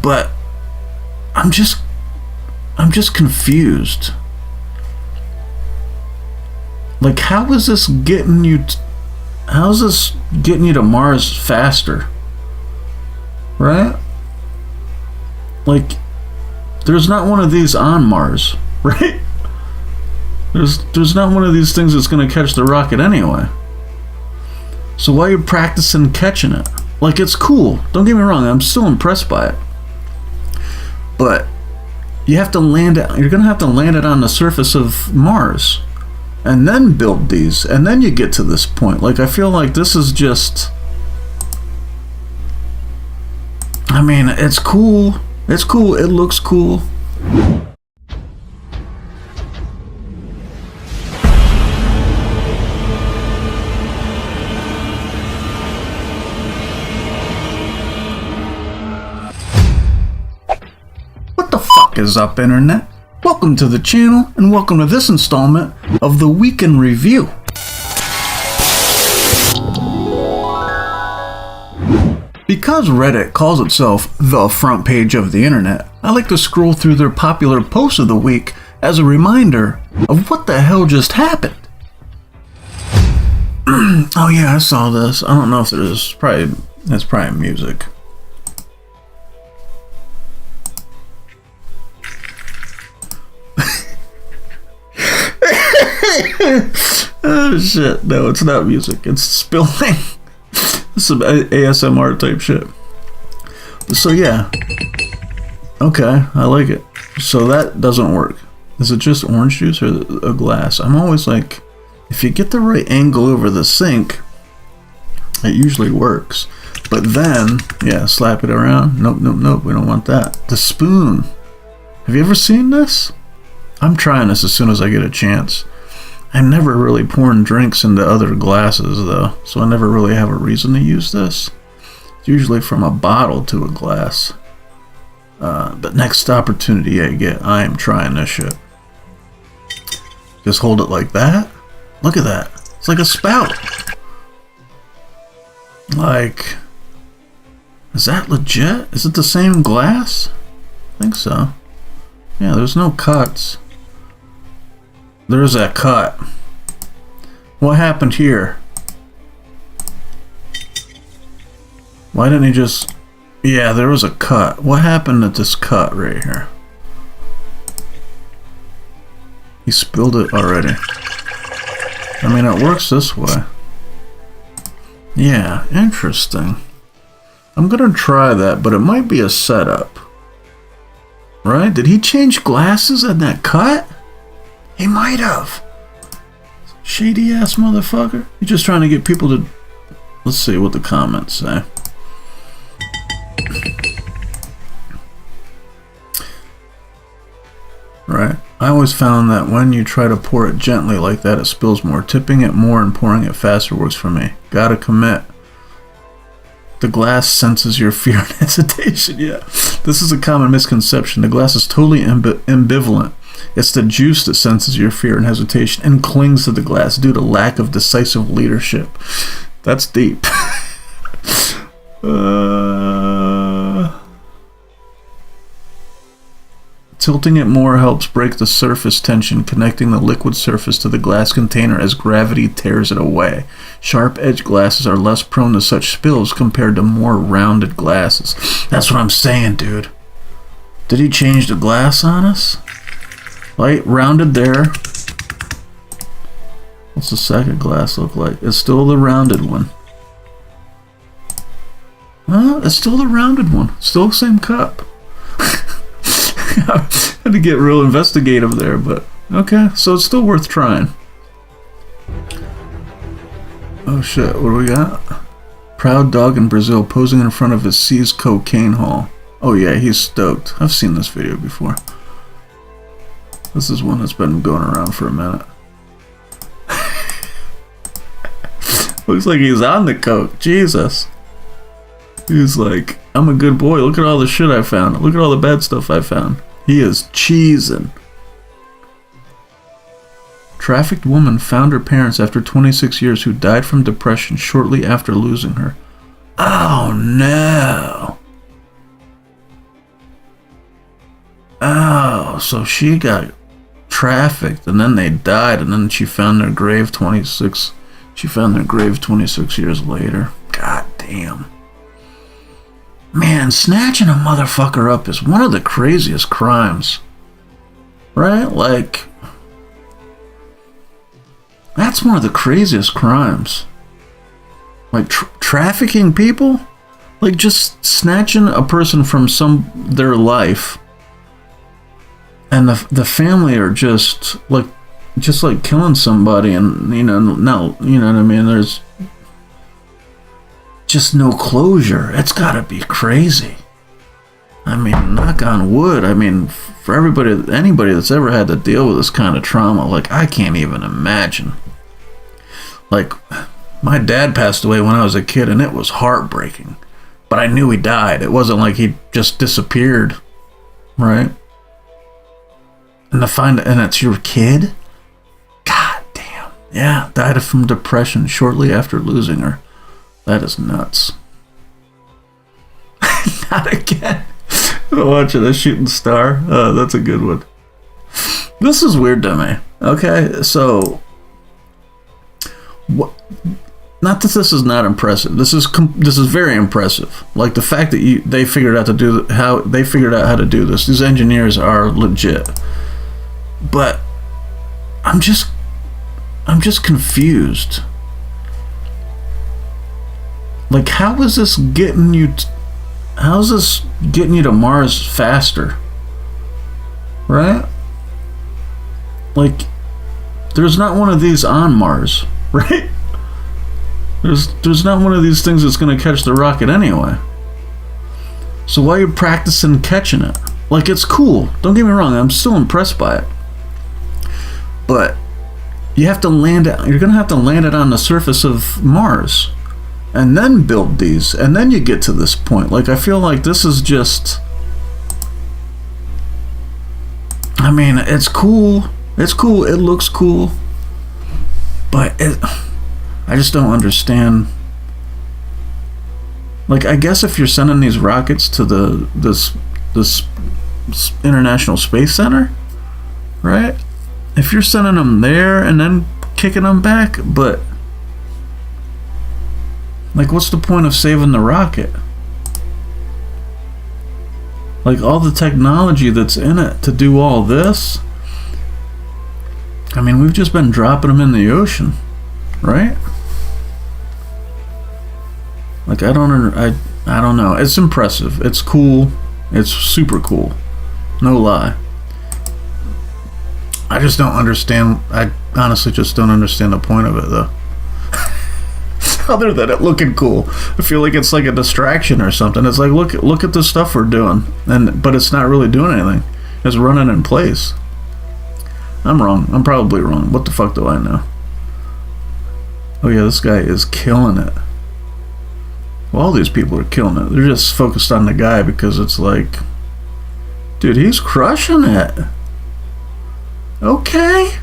But I'm just confused. Like, how is this getting you to Mars faster? Right? Like, there's not one of these on Mars, right? There's not one of these things that's gonna catch the rocket anyway. So why are you practicing catching it? Like, it's cool. Don't get me wrong, I'm still impressed by it. But you have to land it. You're gonna have to land it on the surface of Mars, and then build these, and then you get to this point. Like, I feel like this is just. I mean, it's cool. It's cool. It looks cool. What the fuck is up, Internet? Welcome to the channel, and welcome to this installment of the Week in Review. Because Reddit calls itself the front page of the internet, I like to scroll through their popular posts of the week as a reminder of what the hell just happened. Oh yeah, I saw this. I don't know if it's probably music. Oh shit, no, it's not music. It's spilling. Some ASMR type shit. So yeah. Okay, I like it. So that doesn't work. Is it just orange juice or a glass? I'm always like, if you get the right angle over the sink, it usually works. But then, yeah, slap it around. Nope, nope, nope, we don't want that. The spoon. Have you ever seen this? I'm trying this as soon as I get a chance. I'm never really pouring drinks into other glasses though, so I never really have a reason to use this. It's usually from a bottle to a glass. But next opportunity I get, I am trying this shit. Just hold it like that. Look at that. It's like a spout. Like, is that legit? Is it the same glass? I think so. Yeah, there's no cuts. There's a cut. What happened here? Why didn't he just... Yeah, there was a cut. What happened at this cut right here? He spilled it already. I mean, it works this way. Yeah, interesting. I'm gonna try that, but it might be a setup. Right? Did he change glasses at that cut? He might have. Shady ass motherfucker. He's just trying to get people to... Let's see what the comments say. Right. I always found that when you try to pour it gently like that, it spills more. Tipping it more and pouring it faster works for me. Gotta commit. The glass senses your fear and hesitation. Yeah. This is a common misconception. The glass is totally ambivalent. It's the juice that senses your fear and hesitation and clings to the glass due to lack of decisive leadership. That's deep. Tilting it more helps break the surface tension, connecting the liquid surface to the glass container as gravity tears it away. Sharp-edged glasses are less prone to such spills compared to more rounded glasses. That's what I'm saying, dude. Did he change the glass on us? Light rounded there. What's the second glass look like? It's still the rounded one. Well, it's still the rounded one. Still the same cup. I had to get real investigative there, but okay, so it's still worth trying. Oh shit, what do we got? Proud dog in Brazil posing in front of his seized cocaine haul. Oh yeah, he's stoked. I've seen this video before. This is one that's been going around for a minute. Looks like he's on the coke. Jesus. He's like, I'm a good boy. Look at all the shit I found. Look at all the bad stuff I found. He is cheesing. Trafficked woman found her parents after 26 years who died from depression shortly after losing her. Oh no. wow, so she got trafficked and then they died and then she found their grave 26 years later. God damn. Man, snatching a motherfucker up is one of the craziest crimes. Right? Like, that's one of the craziest crimes. Like trafficking people? Like just snatching a person from their life, and the family are just like killing somebody, and now you know what I mean. There's just no closure. It's gotta be crazy. I mean, knock on wood. I mean, for anybody that's ever had to deal with this kind of trauma, like I can't even imagine. Like, my dad passed away when I was a kid, and it was heartbreaking. But I knew he died. It wasn't like he just disappeared, right? And it's your kid? God damn. Yeah, died from depression shortly after losing her. That is nuts. Not again. I'm watching A Shooting Star. That's a good one. This is weird to me. Okay, so what? Not that this is not impressive. This is very impressive. Like the fact that they figured out how to do this. These engineers are legit. But I'm just confused. Like, how is this getting you to Mars faster? Right? Like, there's not one of these on Mars, right? There's not one of these things that's going to catch the rocket anyway. So why are you practicing catching it? Like, it's cool. Don't get me wrong. I'm still impressed by it. But you have to land it. You're going to have to land it on the surface of Mars, and then build these, and then you get to this point. Like, I feel like this is just. I mean, it's cool. It's cool. It looks cool. But I just don't understand. Like, I guess if you're sending these rockets to this International Space Center, right? If you're sending them there and then kicking them back, but like, what's the point of saving the rocket? Like, all the technology that's in it to do all this. I mean, we've just been dropping them in the ocean, right? Like, I don't know. It's impressive. It's cool. It's super cool. No lie. I just don't understand. I honestly just don't understand the point of it, though. Other than it looking cool, I feel like it's like a distraction or something. It's like, look at the stuff we're doing, but it's not really doing anything. It's running in place. I'm wrong. I'm probably wrong. What the fuck do I know? Oh yeah, this guy is killing it. Well, all these people are killing it. They're just focused on the guy because it's like, dude, he's crushing it. Okay,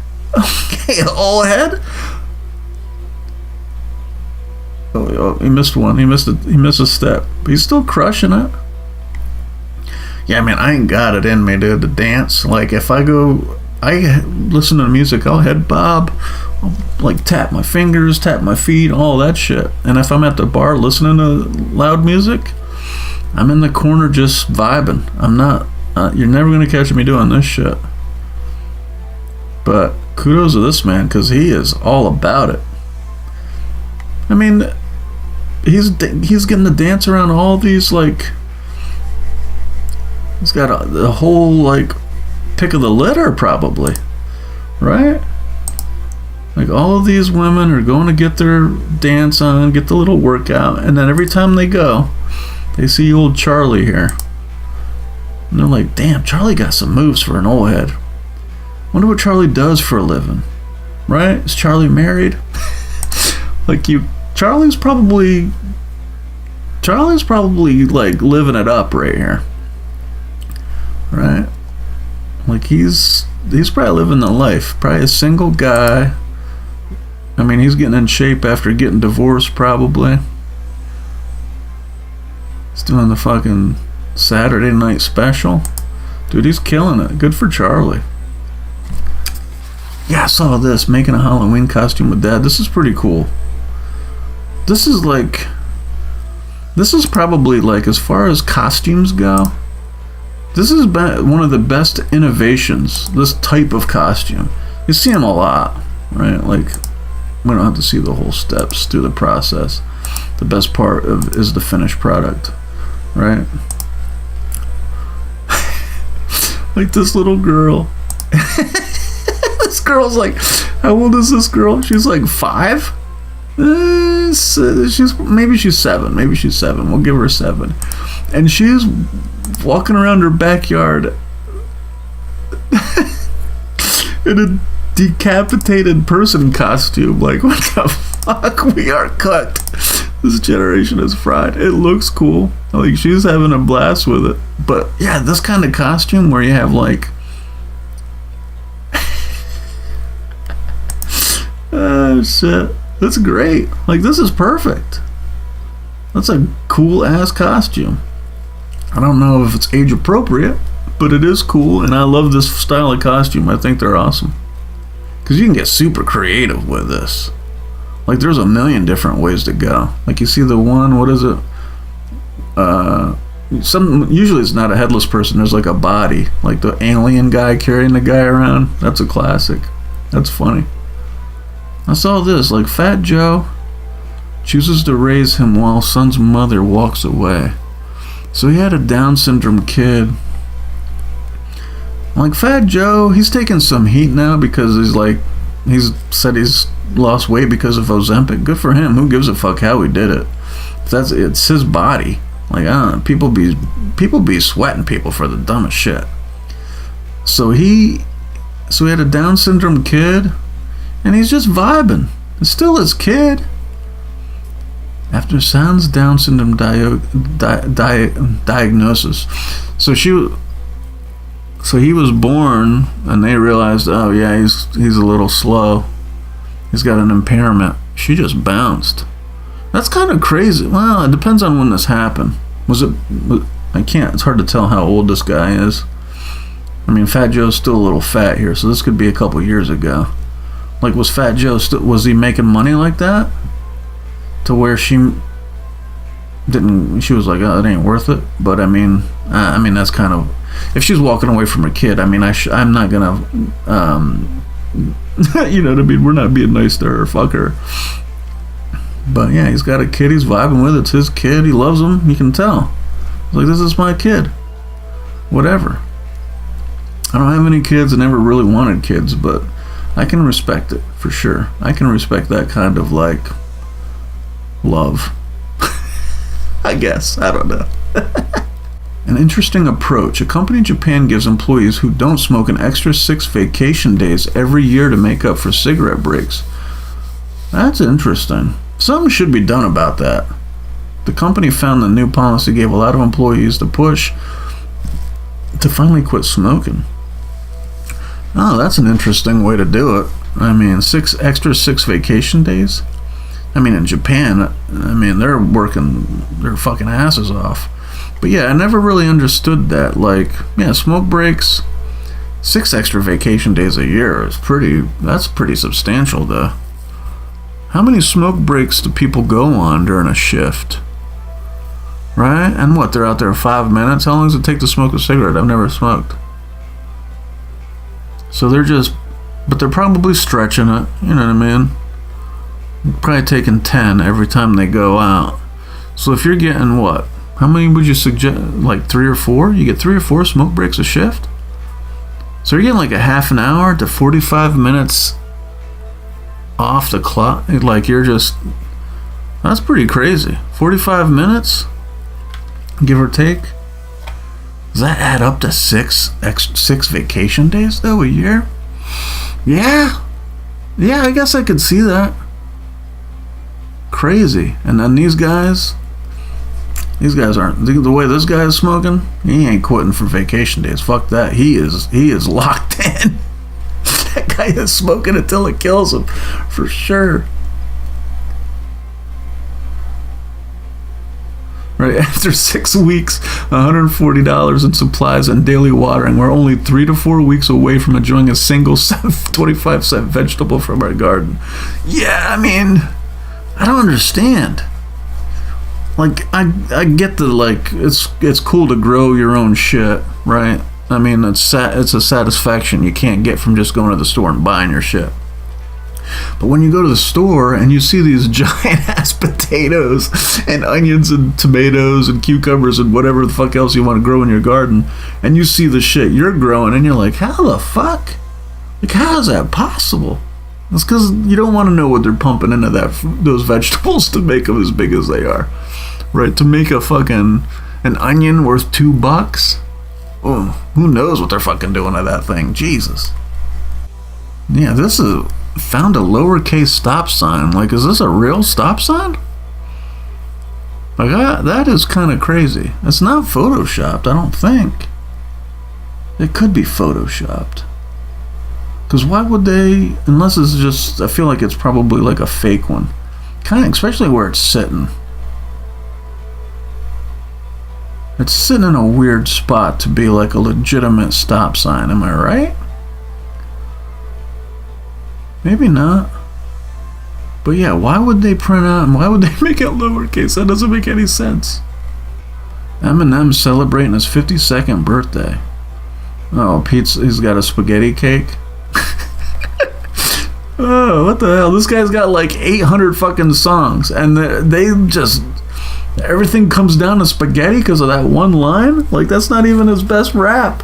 old head. Oh, he missed one. He missed a step. But he's still crushing it. Yeah, I mean, I ain't got it in me, dude, to dance. Like, if I listen to the music, I'll head bob. I'll, like, tap my fingers, tap my feet, all that shit. And if I'm at the bar listening to loud music, I'm in the corner just vibing. I'm not. You're never gonna catch me doing this shit. But kudos to this man, because he is all about it. I mean, he's getting to dance around all these, like, he's got the whole, like, pick of the litter probably, right? Like, all of these women are going to get their dance on, get the little workout, and then every time they go, they see old Charlie here, and they're like, damn, Charlie got some moves for an old head. Wonder what Charlie does for a living, right? Is Charlie married? Like, Charlie's probably like living it up right here, right? Like, he's probably living the life. Probably a single guy. I mean, he's getting in shape after getting divorced, probably. He's doing the fucking Saturday night special. Dude, he's killing it. Good for Charlie. Yeah, I saw this. Making a Halloween costume with Dad. This is pretty cool. This is probably like, as far as costumes go, this has been one of the best innovations. This type of costume. You see them a lot, right? Like, we don't have to see the whole steps through the process. The best part is the finished product, right? Like this little girl. This girl's like, how old is this girl? She's like 5? Maybe she's 7. Maybe she's 7. We'll give her 7. And she's walking around her backyard in a decapitated person costume. Like, what the fuck? We are cooked. This generation is fried. It looks cool. Like, she's having a blast with it. But yeah, this kind of costume where you have like, oh shit, that's great. Like, this is perfect. That's a cool ass costume. I don't know if it's age appropriate, but it is cool, and I love this style of costume. I think they're awesome. Because you can get super creative with this. Like, there's a million different ways to go. Like, you see the one, what is it? Usually it's not a headless person, there's like a body. Like the alien guy carrying the guy around. That's a classic. That's funny. I saw this, like, Fat Joe chooses to raise him while son's mother walks away. So he had a Down syndrome kid. Like, Fat Joe, he's taking some heat now because he's said he's lost weight because of Ozempic. Good for him. Who gives a fuck how he did it? It's his body. Like, I don't know, people be sweating people for the dumbest shit. So he had a Down syndrome kid, and he's just vibing. It's still his kid. After son's Down syndrome diagnosis, so he was born, and they realized, oh yeah, he's a little slow. He's got an impairment. She just bounced. That's kind of crazy. Well, it depends on when this happened. It's hard to tell how old this guy is. I mean, Fat Joe's still a little fat here, so this could be a couple years ago. Like, was Fat Joe was he making money like that? To where she was like, oh, it ain't worth it. But I mean, that's kind of, if she's walking away from her kid, I mean, I'm not gonna, you know what I mean? We're not being nice to her, fuck her. But yeah, he's got a kid he's vibing with. It's his kid. He loves him. You can tell. He's like, this is my kid. Whatever. I don't have any kids. I never really wanted kids, but I can respect it for sure. I can respect that kind of, like, love. I guess. I don't know. An interesting approach. A company in Japan gives employees who don't smoke an extra 6 vacation days every year to make up for cigarette breaks. That's interesting. Something should be done about that. The company found the new policy gave a lot of employees the push to finally quit smoking. Oh, that's an interesting way to do it. I mean, 6 vacation days? I mean, in Japan, I mean, they're working their fucking asses off. But yeah, I never really understood that. Like, yeah, smoke breaks, 6 extra vacation days a year is that's pretty substantial, though. How many smoke breaks do people go on during a shift? Right? And what, they're out there 5 minutes? How long does it take to smoke a cigarette? I've never smoked. So but they're probably stretching it, you know what I mean? Probably taking 10 every time they go out. So if you're getting what? How many would you suggest? Like 3 or 4? You get 3 or 4 smoke breaks a shift? So you're getting like a half an hour to 45 minutes off the clock. Like, that's pretty crazy. 45 minutes, give or take. Does that add up to 6 vacation days though a year? Yeah, I guess I could see that. Crazy. And then these guys aren't, the way this guy is smoking, he ain't quitting for vacation days. Fuck that. He is locked in. That guy is smoking until it kills him, for sure. Right after 6 weeks, $140 in supplies and daily watering, we're only 3 to 4 weeks away from enjoying a single 25-cent vegetable from our garden. Yeah, I mean, I don't understand. Like, I get the, like, it's cool to grow your own shit, right? I mean, it's a satisfaction you can't get from just going to the store and buying your shit. But when you go to the store and you see these giant ass potatoes and onions and tomatoes and cucumbers and whatever the fuck else you want to grow in your garden, and you see the shit you're growing, and you're like, how the fuck? Like, how is that possible? It's because you don't want to know what they're pumping into those vegetables to make them as big as they are, right? To make an onion worth $2. Oh, who knows what they're fucking doing to that thing? Jesus. Yeah, this is found a lowercase stop sign. Like, is this a real stop sign? Like, that is kind of crazy. It's not photoshopped, I don't think. It could be photoshopped. Because why would they, unless it's just, I feel like it's probably like a fake one. Kind of, especially where it's sitting. It's sitting in a weird spot to be like a legitimate stop sign, am I right? Maybe not. But yeah, why would they print out and why would they make it lowercase? That doesn't make any sense. Eminem celebrating his 52nd birthday. Oh, he's got a spaghetti cake. Oh, what the hell? This guy's got like 800 fucking songs, and they just, everything comes down to spaghetti because of that one line? Like, that's not even his best rap.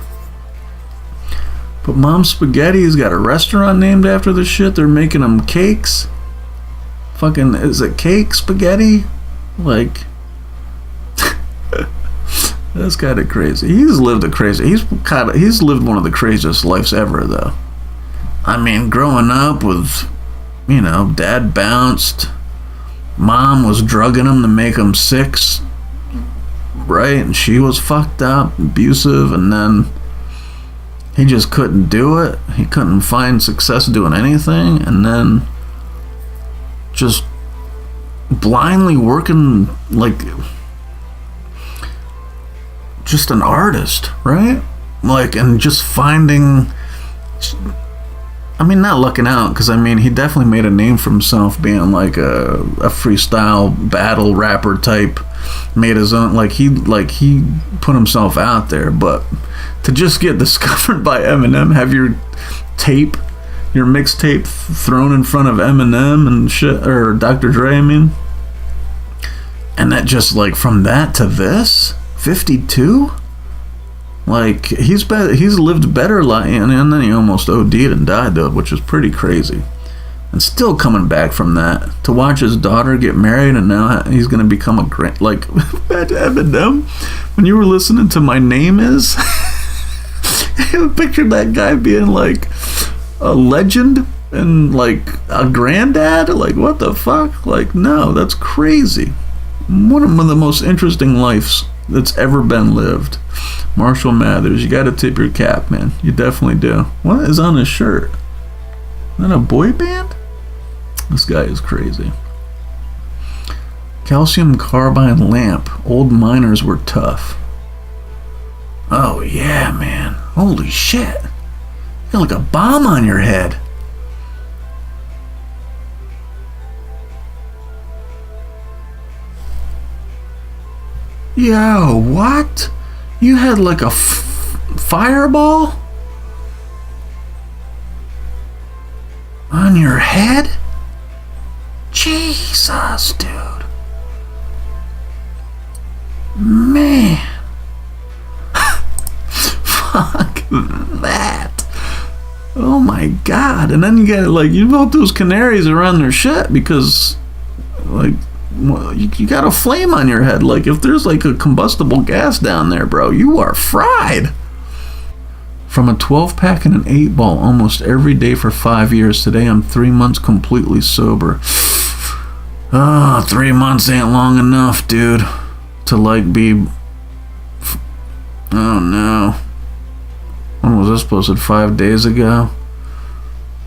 But Mom's Spaghetti's got a restaurant named after the shit. They're making them cakes. Fucking, is it cake spaghetti? Like, that's kind of crazy. He's lived he's lived one of the craziest lives ever, though. I mean, growing up with, you know, dad bounced, mom was drugging him to make him sick, right? And she was fucked up, abusive, and then he just couldn't do it. He couldn't find success doing anything, and then just blindly working like just an artist, right? Like, and just finding, I mean, not looking out, because I mean, he definitely made a name for himself being like a freestyle battle rapper type, made his own, like he put himself out there. But to just get discovered by Eminem, have your mixtape thrown in front of Eminem and shit, or Dr. Dre, I mean, and that just, like, from that to this 52, like, he's lived better life, and then he almost OD'd and died, though, which is pretty crazy. And still coming back from that to watch his daughter get married, and now he's gonna become a great, like, Eminem. When you were listening to My Name Is, I pictured that guy being like a legend and like a granddad. Like, what the fuck? Like, no, that's crazy. One of the most interesting lives that's ever been lived. Marshall Mathers, you gotta tip your cap, man. You definitely do. What is on his shirt? Is that a boy band? This guy is crazy. Calcium carbide lamp. Old miners were tough. Oh yeah, man. Holy shit. You got like a bomb on your head. Yo, what? You had like a fireball on your head? Jesus, dude. Man. Fuck that. Oh my god. And then you get, like, you vote those canaries around their shit because, like, well, you got a flame on your head. Like, if there's like a combustible gas down there, bro, you are fried. From a 12-pack and an 8-ball almost every day for 5 years. Today I'm 3 months completely sober. Oh, 3 months ain't long enough, dude, to like be... Oh no. When was this posted? 5 days ago?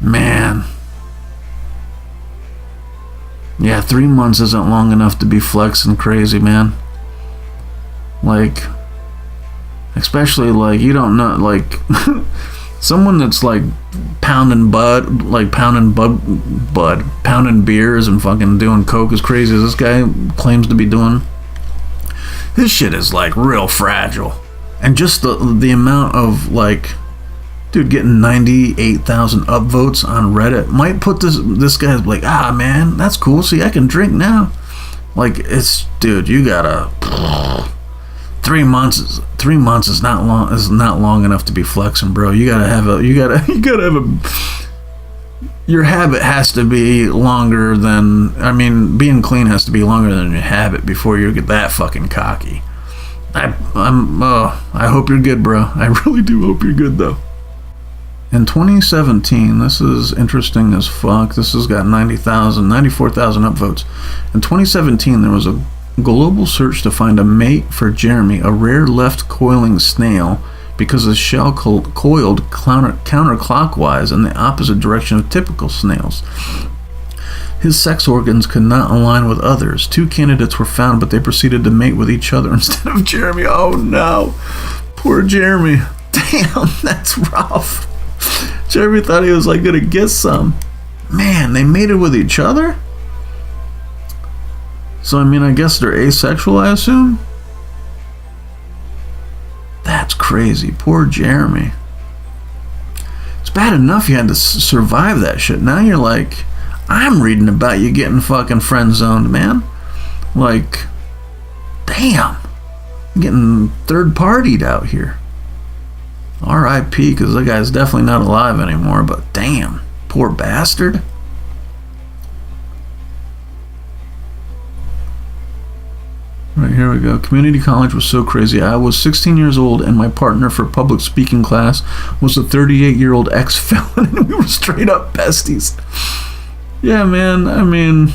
Man. Yeah, 3 months isn't long enough to be flexing crazy, man. Like, especially like you don't know, like someone that's like pounding beers and fucking doing coke as crazy as this guy claims to be doing. His shit is like real fragile, and just the amount of like, dude, getting 98,000 upvotes on Reddit might put this guy's like, ah man, that's cool. See, I can drink now. Like, it's, dude, you gotta 3 months is not long enough to be flexing, bro. You gotta have a your habit has to be longer than, I mean, being clean has to be longer than your habit before you get that fucking cocky. I hope you're good, bro. I really do hope you're good, though. In 2017, this is interesting as fuck. This has got 94,000 upvotes. In 2017, there was a global search to find a mate for Jeremy, a rare left-coiling snail, because his shell coiled counterclockwise in the opposite direction of typical snails. His sex organs could not align with others. 2 candidates were found, but they proceeded to mate with each other instead of Jeremy. Oh no. Poor Jeremy. Damn, that's rough. Jeremy thought he was like gonna get some. Man, they mated with each other? So, I mean, I guess they're asexual, I assume? That's crazy. Poor Jeremy. It's bad enough you had to survive that shit. Now you're like, I'm reading about you getting fucking friend zoned, man. Like, damn. I'm getting third partied out here. R.I.P. because that guy's definitely not alive anymore, but damn. Poor bastard. Right, here we go. Community college was so crazy. I was 16 years old and my partner for public speaking class was a 38-year-old ex-felon and we were straight up besties. Yeah, man, I mean,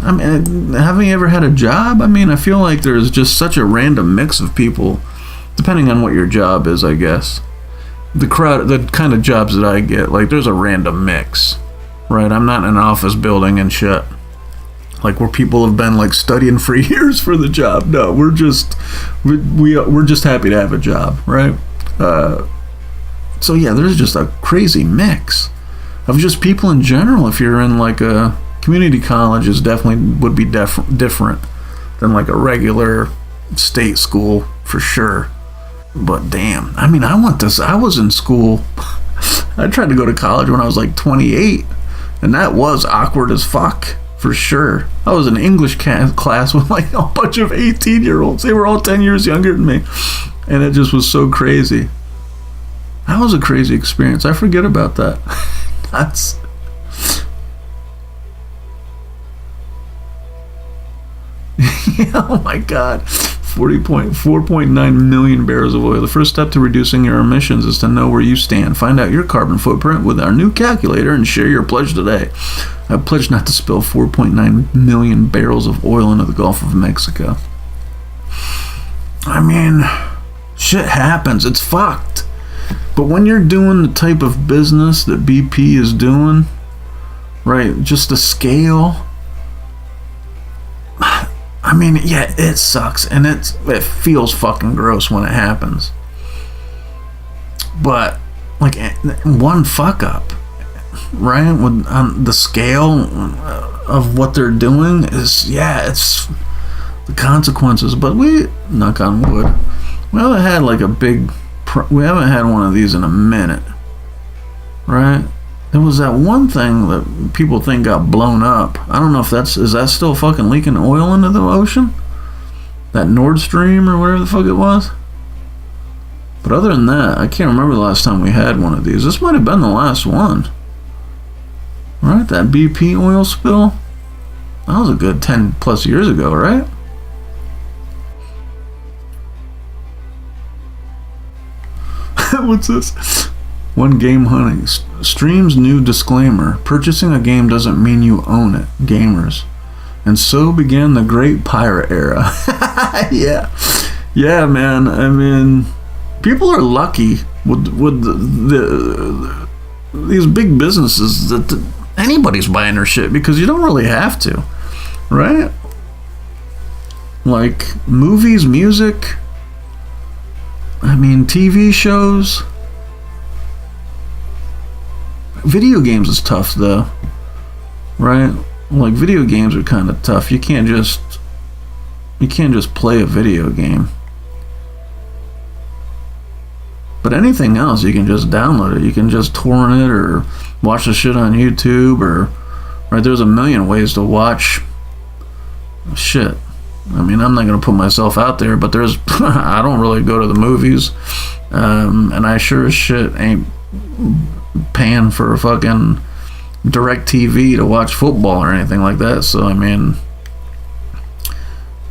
haven't you ever had a job? I mean, I feel like there's just such a random mix of people, depending on what your job is, I guess. The kind of jobs that I get, like, there's a random mix, right? I'm not in an office building and shit, like where people have been like studying for years for the job. No, we're just happy to have a job, right? So yeah, there's just a crazy mix of just people in general. If you're in like a community college, is definitely would be different than like a regular state school for sure. But damn, I mean, I was in school. I tried to go to college when I was like 28, and that was awkward as fuck. For sure. I was in English class with like a bunch of 18-year-olds. They were all 10 years younger than me. And it just was so crazy. That was a crazy experience. I forget about that. That's... yeah, oh my god. 4.9 million barrels of oil. The first step to reducing your emissions is to know where you stand. Find out your carbon footprint with our new calculator and share your pledge today. I pledge not to spill 4.9 million barrels of oil into the Gulf of Mexico. I mean, shit happens. It's fucked. But when you're doing the type of business that BP is doing, right, just the scale, I mean, yeah, it sucks, and it feels fucking gross when it happens. But like one fuck up, right, with the scale of what they're doing is, yeah, it's the consequences. But we, knock on wood, we haven't had like we haven't had one of these in a minute, right? There was that one thing that people think got blown up. I don't know if is that still fucking leaking oil into the ocean? That Nord Stream or whatever the fuck it was? But other than that, I can't remember the last time we had one of these. This might have been the last one. Right? That BP oil spill? That was a good 10 plus years ago, right? What's this? One game hunting. Stream's new disclaimer. Purchasing a game doesn't mean you own it. Gamers. And so began the great pirate era. Yeah. Yeah, man. I mean, people are lucky with these big businesses that anybody's buying their shit because you don't really have to. Right? Like, movies, music, I mean, TV shows. Video games is tough, though. Right? Like, video games are kind of tough. You can't just play a video game. But anything else, you can just download it. You can just torrent it or watch the shit on YouTube, or right, there's a million ways to watch shit. I mean, I'm not gonna put myself out there, but there's I don't really go to the movies, and I sure as shit ain't paying for a fucking direct TV to watch football or anything like that. So I mean,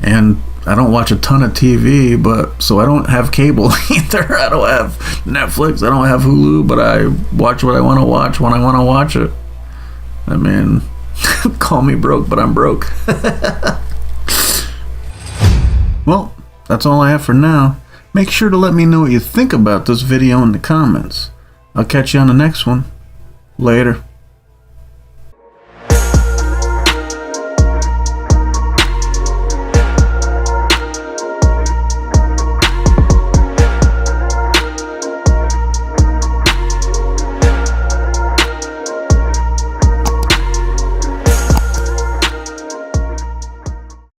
and I don't watch a ton of TV, but so I don't have cable either. I don't have Netflix, I don't have Hulu, but I watch what I want to watch when I want to watch it. I mean, call me broke, but I'm broke. Well, that's all I have for now. Make sure to let me know what you think about this video in the comments. I'll catch you on the next one. Later.